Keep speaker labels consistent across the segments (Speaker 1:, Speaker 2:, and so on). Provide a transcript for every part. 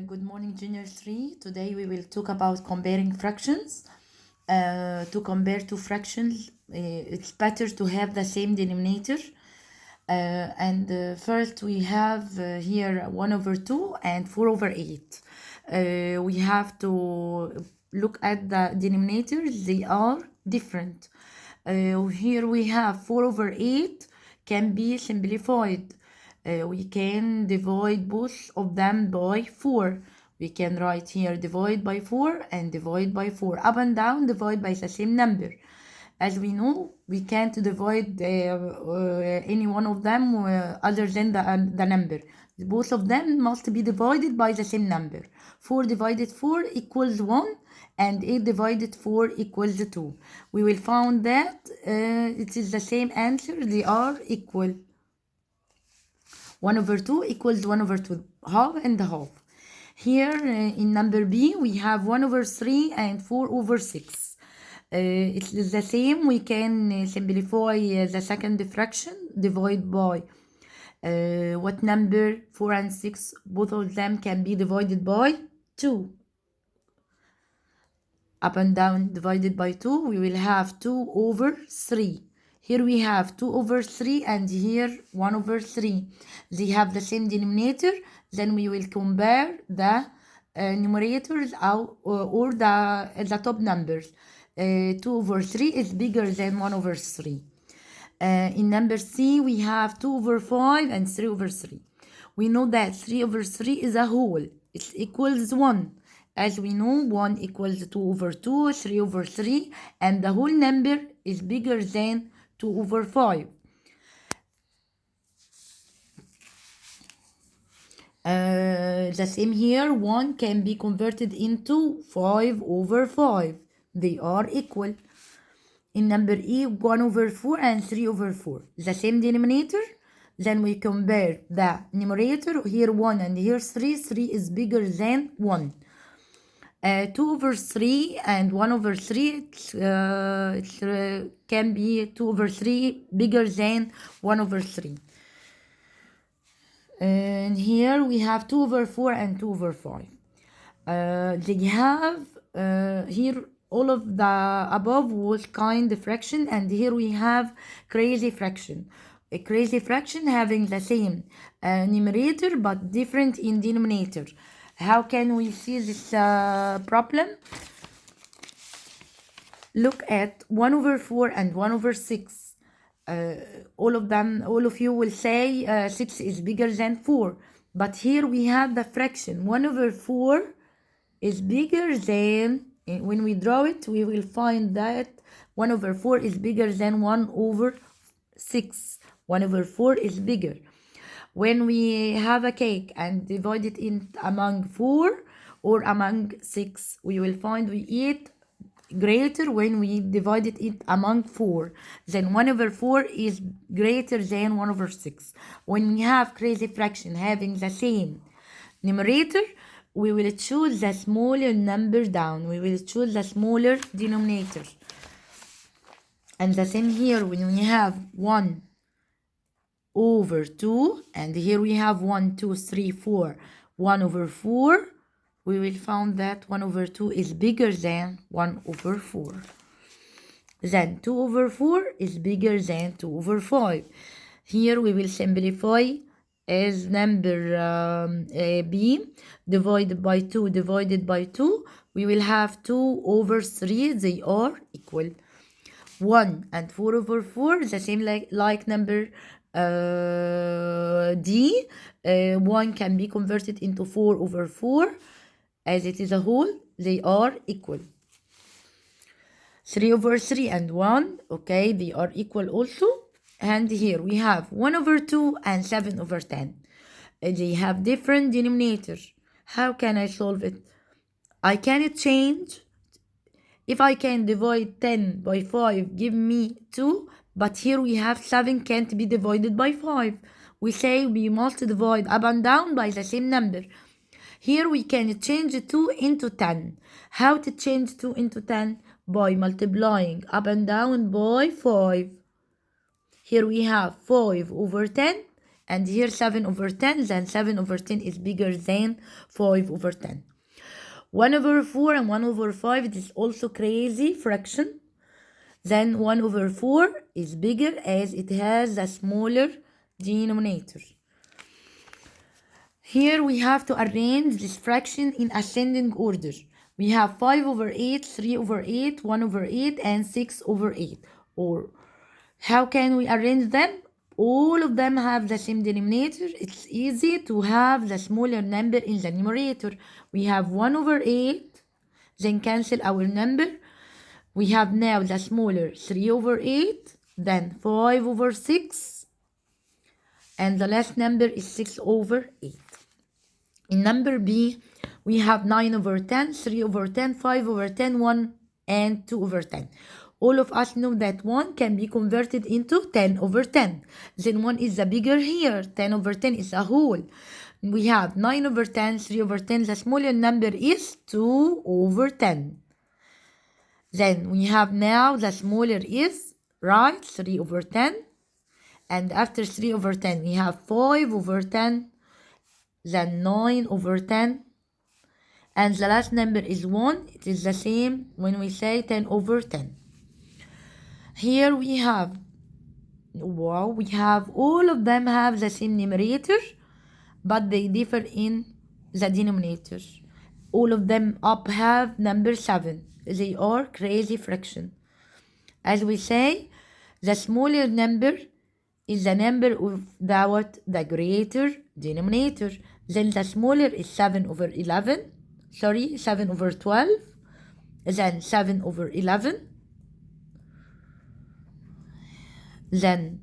Speaker 1: Good morning, Junior 3. Today we will talk about comparing fractions. To compare two fractions, it's better to have the same denominator. First we have here 1 over 2 and 4 over 8. We have to look at the denominators, they are different. Here we have 4 over 8 can be simplified. We can divide both of them by 4. We can write here divide by 4 and divide by 4. Up and down, divide by the same number. As we know, we can't divide any one of them other than the number. Both of them must be divided by the same number. 4 divided 4 equals 1 and 8 divided 4 equals 2. We will find that it is the same answer, they are equal. 1 over 2 equals 1 over 2, half and half. Here in number B, we have 1 over 3 and 4 over 6. It's the same. We can simplify the second fraction, divide by what number? 4 and 6. Both of them can be divided by 2. Up and down divided by 2, we will have 2 over 3. Here we have 2 over 3 and here 1 over 3. They have the same denominator. Then we will compare the numerators or the top numbers. 2 over 3 is bigger than 1 over 3. In number C, we have 2 over 5 and 3 over 3. We know that 3 over 3 is a whole. It equals 1. As we know, 1 equals 2 over 2, 3 over 3, and the whole number is bigger than 2 over 5. The same here, 1 can be converted into 5 over 5. They are equal. In number E, 1 over 4 and 3 over 4. The same denominator. Then we compare the numerator. Here 1 and here 3. 3 is bigger than 1. 2 over 3 and 1 over 3 can be 2 over 3 bigger than 1 over 3. And here we have 2 over 4 and 2 over 5. They have here all of the above was kind fraction, and here we have crazy fraction. A crazy fraction having the same numerator but different in denominator. How can we see this problem? Look at 1 over 4 and 1 over 6. All of you will say 6 is bigger than 4. But here we have the fraction. 1 over 4 is bigger than, when we draw it, we will find that 1 over 4 is bigger than 1 over 6. 1 over 4 is bigger. When we have a cake and divide it in among 4 or among 6, we will find we eat greater when we divide it in among 4. Then 1 over 4 is greater than 1 over 6. When we have crazy fraction having the same numerator, we will choose the smaller number down. We will choose the smaller denominator. And the same here when we have 1 over 2, and here we have 1, 2, 3, 4, 1 over 4, we will find that 1 over 2 is bigger than 1 over 4. Then 2 over 4 is bigger than 2 over 5. Here we will simplify as number B divided by 2 divided by 2. We will have 2 over 3, they are equal. 1 and 4 over 4, the same like number D. 1 can be converted into 4 over 4. As it is a whole, they are equal. 3 over 3 and 1, okay, they are equal also. And here we have 1 over 2 and 7 over 10. They have different denominators. How can I solve it? I can change. If I can divide 10 by 5, give me 2. But here we have 7 can't be divided by 5. We say we must divide up and down by the same number. Here we can change 2 into 10. How to change 2 into 10? By multiplying up and down by 5. Here we have 5 over 10 and here 7 over 10, then 7 over 10 is bigger than 5 over 10. 1 over 4 and 1 over 5, it is also crazy fraction. Then 1 over 4 is bigger as it has a smaller denominator. Here we have to arrange this fraction in ascending order. We have 5 over 8, 3 over 8, 1 over 8, and 6 over 8. Or how can we arrange them? All of them have the same denominator. It's easy to have the smaller number in the numerator. We have 1 over 8, then cancel our number. We have now the smaller 3 over 8, then 5 over 6, and the last number is 6 over 8. In number B, we have 9 over 10, 3 over 10, 5 over 10, 1, and 2 over 10. All of us know that 1 can be converted into 10 over 10. Then 1 is the bigger here. 10 over 10 is a whole. We have 9 over 10, 3 over 10. The smaller number is 2 over 10. Then we have now the smaller is, right, 3 over 10. And after 3 over 10, we have 5 over 10. Then 9 over 10. And the last number is 1. It is the same when we say 10 over 10. Here we have, we have all of them have the same numerator, but they differ in the denominator. All of them up have number 7. They are crazy fraction. As we say, the smaller number is the number of the greater denominator. Then the smaller is 7 over 11. 7 over 12. Then 7 over 11. Then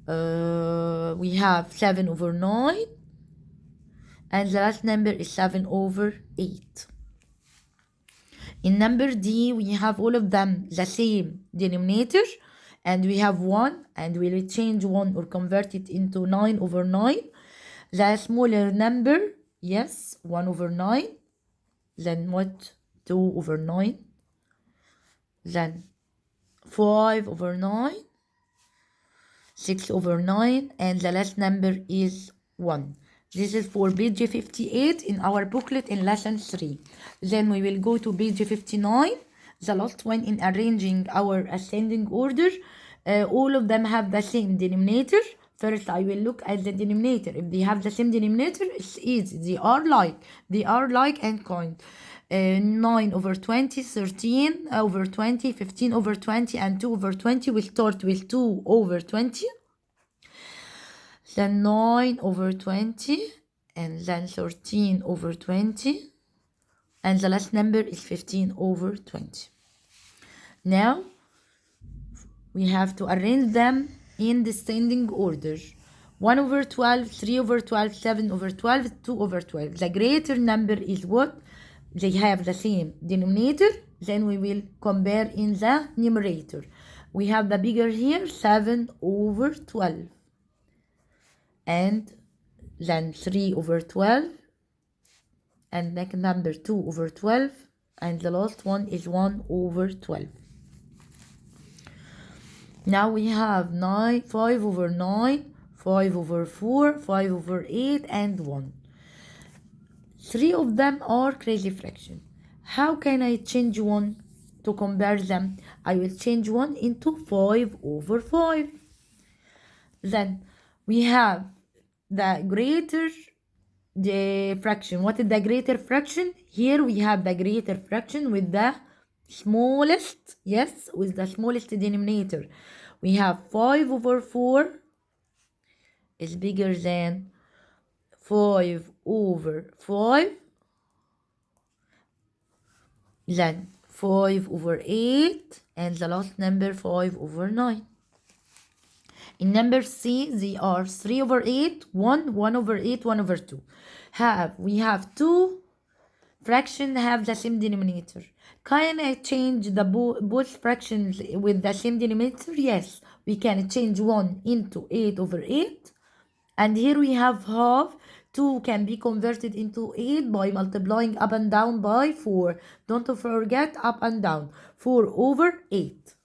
Speaker 1: we have 7 over 9. And the last number is 7 over 8. In number D, we have all of them the same denominator. And we have 1. And we will change 1 or convert it into 9 over 9. The smaller number, yes, 1 over 9. Then what? 2 over 9. Then 5 over 9. 6 over 9, and the last number is 1. This is for page 58 in our booklet in lesson 3. Then we will go to page 59, the last one in arranging our ascending order. All of them have the same denominator. First, I will look at the denominator. If they have the same denominator, it's easy. They are like and kind. 9 over 20, 13 over 20, 15 over 20, and 2 over 20. We start with 2 over 20. Then 9 over 20, and then 13 over 20. And the last number is 15 over 20. Now, we have to arrange them in descending order. 1 over 12, 3 over 12, 7 over 12, 2 over 12. The greater number is what? They have the same denominator. Then we will compare in the numerator. We have the bigger here, 7 over 12. And then 3 over 12. And next number 2 over 12. And the last one is 1 over 12. Now we have 5 over 9, 5 over 4, 5 over 8, and 1. 3 of them are crazy fraction. How can I change 1 to compare them? I will change 1 into 5 over 5. Then we have the greater fraction. What is the greater fraction? Here we have the greater fraction with the smallest, yes, with the smallest denominator. We have 5 over 4 is bigger than 5 over 5. Then 5 over 8. And the last number 5 over 9. In number C, they are 3 over 8, 1, 1 over 8, 1 over 2. We have two fractions have the same denominator. Can I change the both fractions with the same denominator? Yes, we can change 1 into 8 over 8. And here we have half. 2 can be converted into 8 by multiplying up and down by 4. Don't forget up and down. 4 over 8.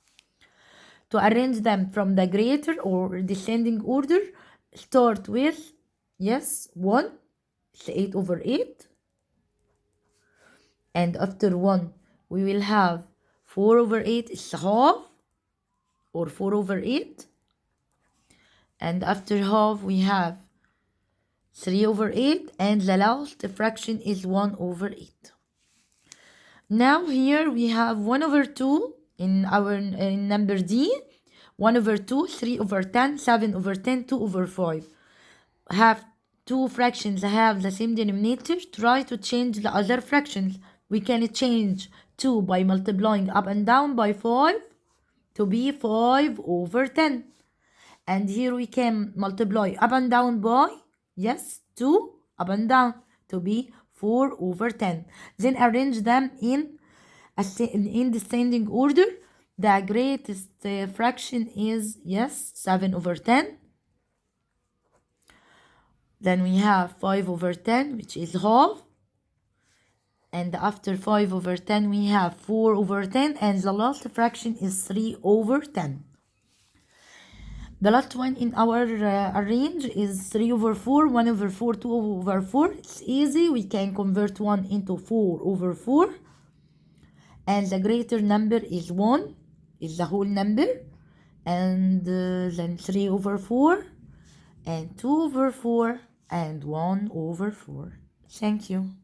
Speaker 1: To arrange them from the greater or descending order, start with, yes, 1, it's 8 over 8. And after 1, we will have 4 over 8 is half, or 4 over 8. And after half, we have 3 over 8. And the last fraction is 1 over 8. Now here we have 1 over 2 in our in number D. 1 over 2, 3 over 10, 7 over 10, 2 over 5. Have two fractions have the same denominator. Try to change the other fractions. We can change 2 by multiplying up and down by 5 to be 5 over 10. And here we can multiply up and down by, yes, 2 up and down to be 4 over 10. Then arrange them in descending order. The greatest fraction is, yes, 7 over 10. Then we have 5 over 10, which is half. And after 5 over 10, we have 4 over 10. And the last fraction is 3 over 10. The last one in our arrange is 3 over 4, 1 over 4, 2 over 4. It's easy. We can convert 1 into 4 over 4. And the greater number is 1, is the whole number. And then 3 over 4, and 2 over 4, and 1 over 4. Thank you.